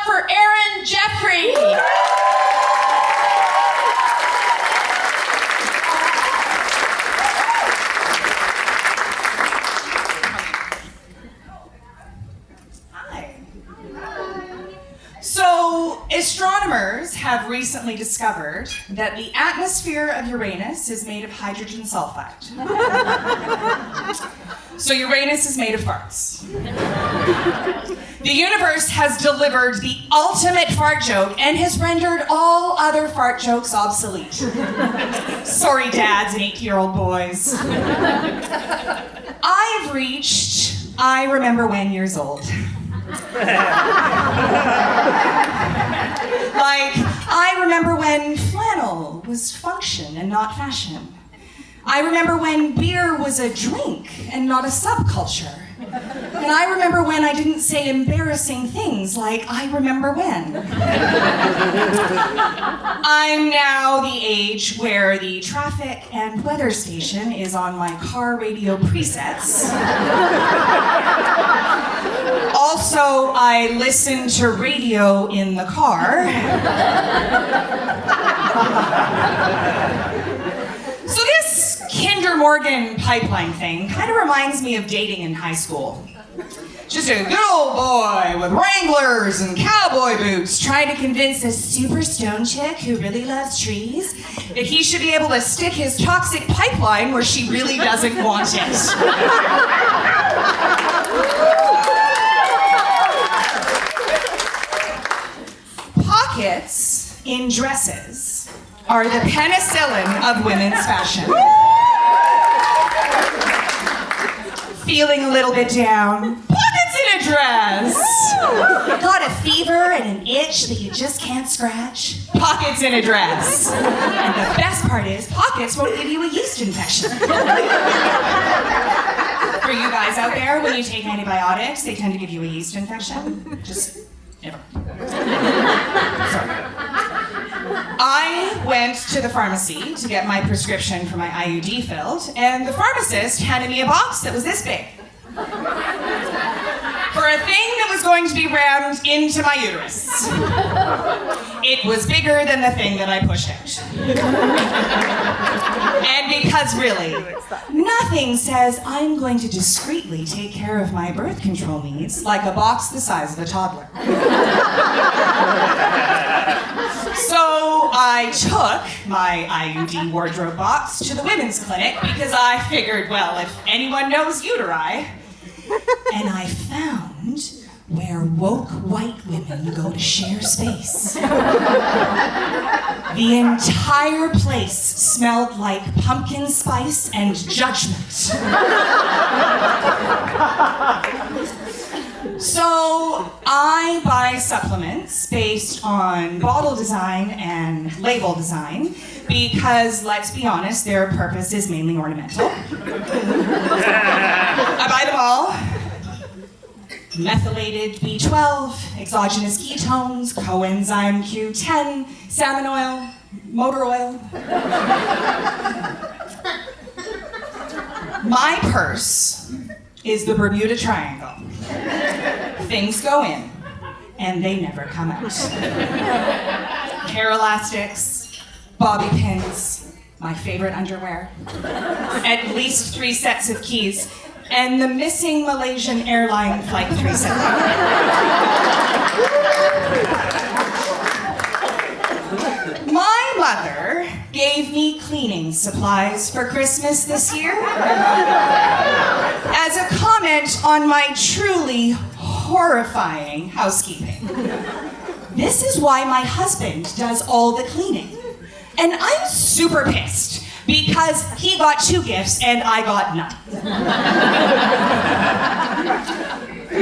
for Erin Jeffrey. So, astronomers have recently discovered that the atmosphere of Uranus is made of hydrogen sulfide. So Uranus is made of farts. The universe has delivered the ultimate fart joke and has rendered all other fart jokes obsolete. Sorry, dads and 8-year-old boys. I've reached I remember when years old. Like, I remember when flannel was function and not fashion. I remember when beer was a drink and not a subculture. And I remember when I didn't say embarrassing things like, I remember when. I'm now the age where the traffic and weather station is on my car radio presets. Also, I listen to radio in the car. So this Kinder Morgan pipeline thing kind of reminds me of dating in high school. Just a good old boy with Wranglers and cowboy boots trying to convince a super stone chick who really loves trees that he should be able to stick his toxic pipeline where she really doesn't want it. Pockets in dresses are the penicillin of women's fashion. Feeling a little bit down? Pockets in a dress. Got a fever and an itch that you just can't scratch? Pockets in a dress. And the best part is, pockets won't give you a yeast infection. For you guys out there, when you take antibiotics, they tend to give you a yeast infection. Just never. Sorry. I went to the pharmacy to get my prescription for my IUD filled, and the pharmacist handed me a box that was this big. For a thing that was going to be rammed into my uterus. It was bigger than the thing that I pushed out. And because really, nothing says I'm going to discreetly take care of my birth control needs like a box the size of a toddler. So I took my IUD wardrobe box to the women's clinic because I figured, well, if anyone knows uteri, and I found where woke white women go to share space. The entire place smelled like pumpkin spice and judgment. So I buy supplements based on bottle design and label design because, let's be honest, their purpose is mainly ornamental. I buy them all. Methylated B12, exogenous ketones, coenzyme Q10, salmon oil, motor oil. My purse is the Bermuda Triangle. Things go in, and they never come out. Hair elastics, bobby pins, my favorite underwear, at least 3 sets of keys, and the missing Malaysian airline flight 370. My mother gave me cleaning supplies for Christmas this year as a comment on my truly horrifying housekeeping. This is why my husband does all the cleaning. And I'm super pissed because he got 2 gifts and I got none.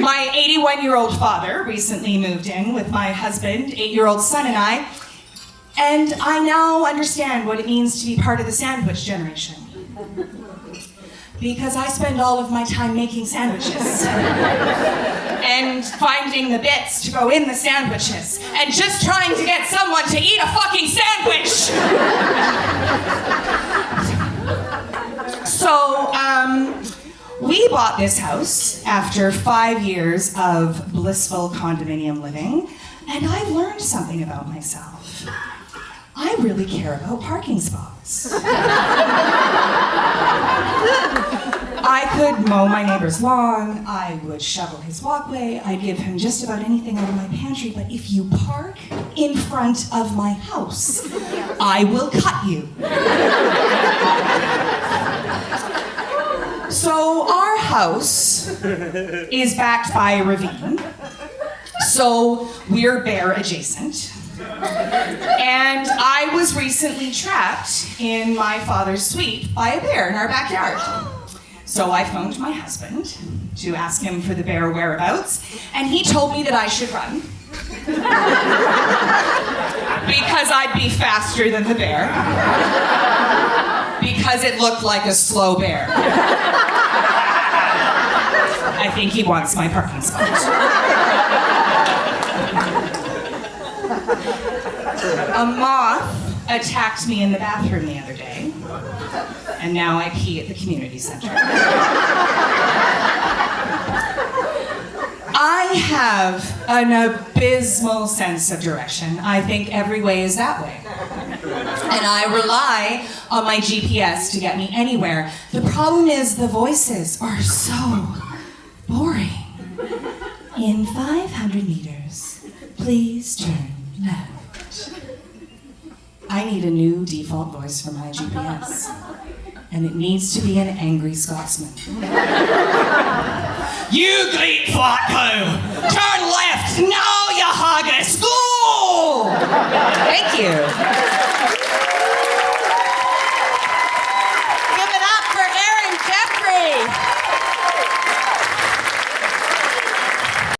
My 81-year-old father recently moved in with my husband, 8-year-old son, and I now understand what it means to be part of the sandwich generation. Because I spend all of my time making sandwiches. And finding the bits to go in the sandwiches. And just trying to get someone to eat a fucking sandwich! So, We bought this house after 5 years of blissful condominium living, and I've learned something about myself. I really care about parking spots. I could mow my neighbor's lawn, I would shovel his walkway, I'd give him just about anything out of my pantry, but if you park in front of my house, I will cut you. So our house is backed by a ravine, so we're bear adjacent. And I was recently trapped in my father's suite by a bear in our backyard. So I phoned my husband to ask him for the bear whereabouts, and he told me that I should run. Because I'd be faster than the bear. Because it looked like a slow bear. I think he wants my parking spot. A moth attacked me in the bathroom the other day, and now I pee at the community center. I have an abysmal sense of direction. I think every way is that way. And I rely on my GPS to get me anywhere. The problem is the voices are so boring. In 500 meters, please turn left. I need a new default voice for my GPS. And it needs to be an angry Scotsman. You great flatco! Turn left! No, you haggis! Go! Thank you.